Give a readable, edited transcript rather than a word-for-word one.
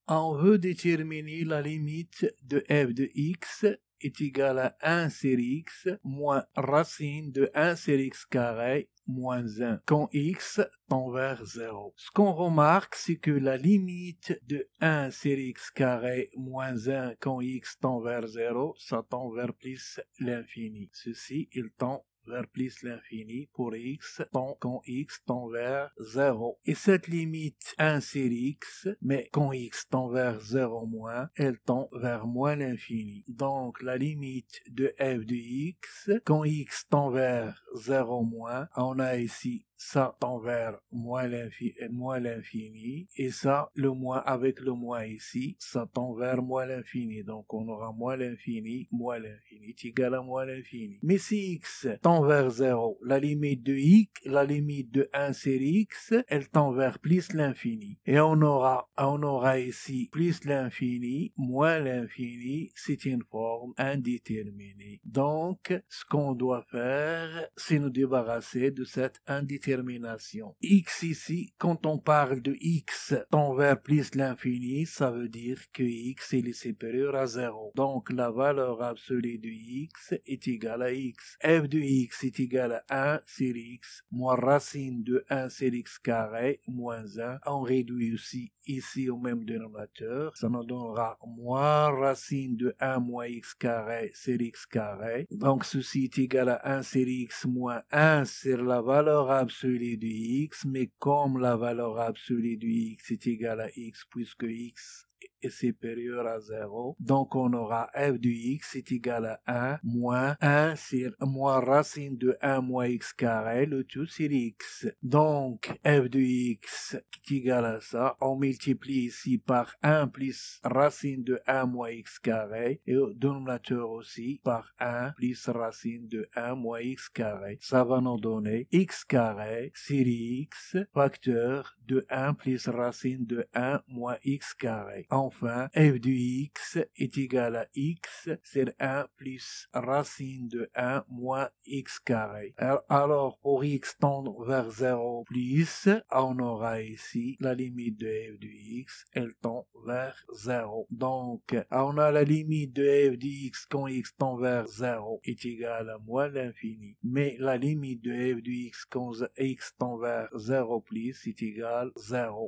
On veut déterminer la limite de f de x est égale à 1 sur x moins racine de 1 sur x carré moins 1 quand x tend vers 0. Ce qu'on remarque, c'est que la limite de 1 sur x carré moins 1 quand x tend vers 0, ça tend vers plus l'infini. Ceci, il tend vers plus l'infini pour x quand x tend vers 0. Et cette limite 1 sur x, mais quand x tend vers 0 moins, elle tend vers moins l'infini. Donc la limite de f de x, quand x tend vers 0 moins, on a ici ça tend vers moins l'infini, et ça, le moins avec le moins ici, ça tend vers moins l'infini. Donc on aura moins l'infini est égal à moins l'infini. Mais si x tend vers 0, la limite de x, la limite de 1 sur x, elle tend vers plus l'infini. Et on aura ici plus l'infini, moins l'infini, c'est une forme indéterminée. Donc, ce qu'on doit faire, c'est nous débarrasser de cette indétermination. X ici, quand on parle de x tend vers plus l'infini, ça veut dire que x est supérieur à 0. Donc la valeur absolue de x est égale à x. F de x est égal à 1 sur x moins racine de 1 sur x carré moins 1. On réduit aussi ici au même dénominateur. Ça nous donnera moins racine de 1 moins x carré sur x carré. Donc ceci est égal à 1 sur x moins 1 sur la valeur absolue de x, mais comme la valeur absolue de x est égale à x puisque x est supérieur à 0, donc on aura f de x est égal à 1 moins 1 sur moins racine de 1 moins x carré, le tout sur x. Donc f de x est égal à ça, on multiplie ici par 1 plus racine de 1 moins x carré, et au dénominateur aussi par 1 plus racine de 1 moins x carré. Ça va nous donner x carré sur x facteur de 1 plus racine de 1 moins x carré. Enfin, f de x est égal à x sur 1 plus racine de 1 moins x carré. Alors, pour x tendre vers 0 plus, on aura ici la limite de f de x, elle tend vers 0. Donc, on a la limite de f de x quand x tend vers 0 est égale à moins l'infini. Mais la limite de f de x quand x tend vers 0 plus est égale à 0.